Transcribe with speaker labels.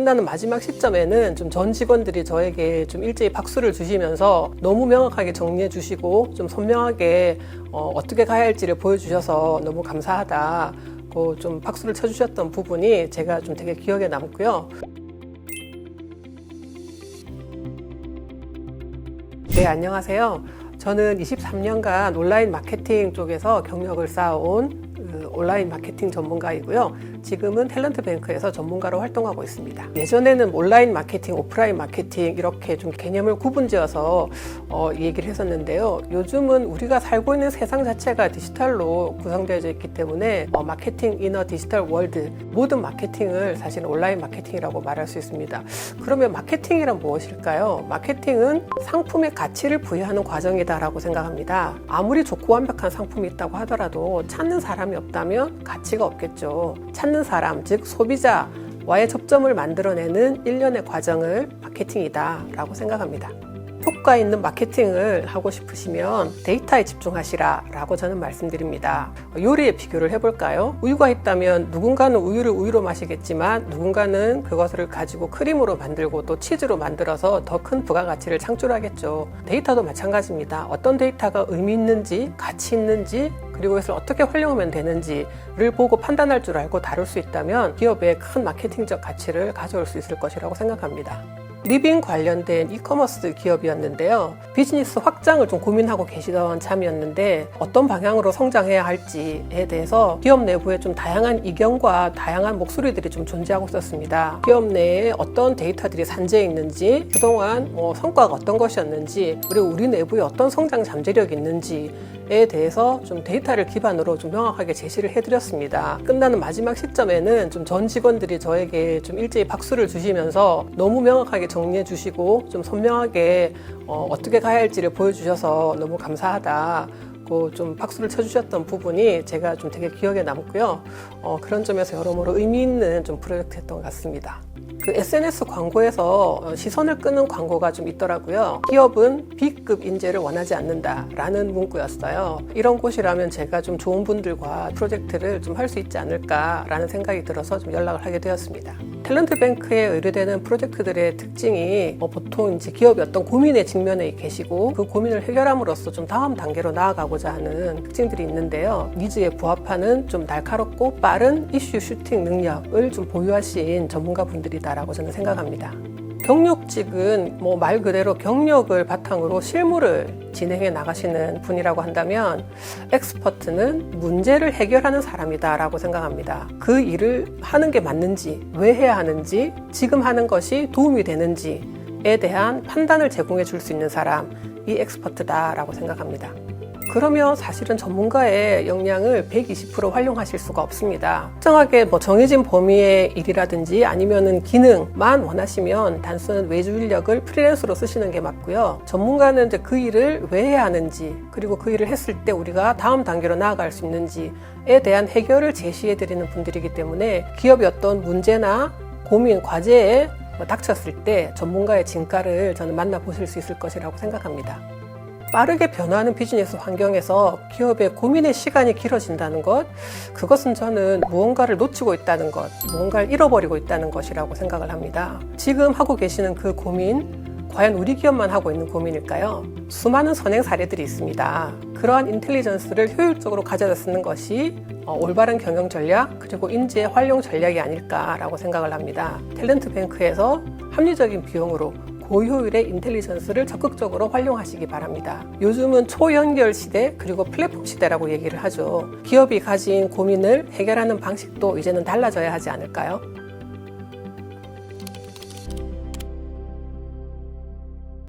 Speaker 1: 끝나는 마지막 시점에는 좀 전 직원들이 저에게 좀 일제히 박수를 주시면서 너무 명확하게 정리해 주시고 좀 선명하게 어떻게 가야 할지를 보여주셔서 너무 감사하다고 좀 박수를 쳐주셨던 부분이 제가 좀 되게 기억에 남고요. 네, 안녕하세요. 저는 23년간 온라인 마케팅 쪽에서 경력을 쌓아온 온라인 마케팅 전문가이고요. 지금은 탤런트뱅크에서 전문가로 활동하고 있습니다. 예전에는 온라인 마케팅, 오프라인 마케팅 이렇게 좀 개념을 구분지어서 얘기를 했었는데요. 요즘은 우리가 살고 있는 세상 자체가 디지털로 구성되어 있기 때문에 마케팅 이너 디지털 월드, 모든 마케팅을 사실 온라인 마케팅이라고 말할 수 있습니다. 그러면 마케팅이란 무엇일까요? 마케팅은 상품의 가치를 부여하는 과정이다라고 생각합니다. 아무리 좋고 완벽한 상품이 있다고 하더라도 찾는 사람이 없다면 가치가 없겠죠. 찾는 사람, 즉 소비자와의 접점을 만들어내는 일련의 과정을 마케팅이다라고 생각합니다. 효과 있는 마케팅을 하고 싶으시면 데이터에 집중하시라라고 저는 말씀드립니다. 요리에 비교를 해볼까요? 우유가 있다면 누군가는 우유를 우유로 마시겠지만 누군가는 그것을 가지고 크림으로 만들고 또 치즈로 만들어서 더 큰 부가가치를 창출하겠죠. 데이터도 마찬가지입니다. 어떤 데이터가 의미 있는지, 가치 있는지, 그리고 이것을 어떻게 활용하면 되는지를 보고 판단할 줄 알고 다룰 수 있다면 기업에 큰 마케팅적 가치를 가져올 수 있을 것이라고 생각합니다. 리빙 관련된 이커머스 기업이었는데요. 비즈니스 확장을 좀 고민하고 계시던 참이었는데 어떤 방향으로 성장해야 할지에 대해서 기업 내부에 좀 다양한 이견과 다양한 목소리들이 좀 존재하고 있었습니다. 기업 내에 어떤 데이터들이 산재해 있는지, 그동안 성과가 어떤 것이었는지, 그리고 우리 내부에 어떤 성장 잠재력이 있는지에 대해서 좀 데이터를 기반으로 좀 명확하게 제시를 해드렸습니다. 끝나는 마지막 시점에는 좀 전 직원들이 저에게 좀 일제히 박수를 주시면서 너무 명확하게 정리해 주시고 좀 선명하게 어떻게 가야 할지를 보여주셔서 너무 감사하다고 좀 박수를 쳐주셨던 부분이 제가 좀 되게 기억에 남고요. 그런 점에서 여러모로 의미 있는 좀 프로젝트였던 것 같습니다. 그 SNS 광고에서 시선을 끄는 광고가 좀 있더라고요. 기업은 B급 인재를 원하지 않는다라는 문구였어요. 이런 곳이라면 제가 좀 좋은 분들과 프로젝트를 좀 할 수 있지 않을까라는 생각이 들어서 좀 연락을 하게 되었습니다. 탤런트뱅크에 의뢰되는 프로젝트들의 특징이 보통 이제 기업이 어떤 고민에 직면해 계시고 그 고민을 해결함으로써 좀 다음 단계로 나아가고자 하는 특징들이 있는데요. 니즈에 부합하는 좀 날카롭고 빠른 이슈 슈팅 능력을 좀 보유하신 전문가분들이다라고 저는 생각합니다. 경력직은 말 그대로 경력을 바탕으로 실무를 진행해 나가시는 분이라고 한다면 엑스퍼트는 문제를 해결하는 사람이다 라고 생각합니다. 그 일을 하는 게 맞는지, 왜 해야 하는지, 지금 하는 것이 도움이 되는지에 대한 판단을 제공해 줄 수 있는 사람이 엑스퍼트다 라고 생각합니다. 그러면 사실은 전문가의 역량을 120% 활용하실 수가 없습니다. 특정하게 정해진 범위의 일이라든지 아니면은 기능만 원하시면 단순한 외주 인력을 프리랜서로 쓰시는 게 맞고요. 전문가는 이제 그 일을 왜 해야 하는지, 그리고 그 일을 했을 때 우리가 다음 단계로 나아갈 수 있는지에 대한 해결을 제시해 드리는 분들이기 때문에 기업이 어떤 문제나 고민, 과제에 닥쳤을 때 전문가의 진가를 저는 만나보실 수 있을 것이라고 생각합니다. 빠르게 변화하는 비즈니스 환경에서 기업의 고민의 시간이 길어진다는 것, 그것은 저는 무언가를 놓치고 있다는 것, 무언가를 잃어버리고 있다는 것이라고 생각을 합니다. 지금 하고 계시는 그 고민, 과연 우리 기업만 하고 있는 고민일까요? 수많은 선행 사례들이 있습니다. 그러한 인텔리전스를 효율적으로 가져다 쓰는 것이 올바른 경영 전략, 그리고 인재 활용 전략이 아닐까라고 생각을 합니다. 탤런트뱅크에서 합리적인 비용으로 고효율의 인텔리전스를 적극적으로 활용하시기 바랍니다. 요즘은 초연결 시대 그리고 플랫폼 시대라고 얘기를 하죠. 기업이 가진 고민을 해결하는 방식도 이제는 달라져야 하지 않을까요?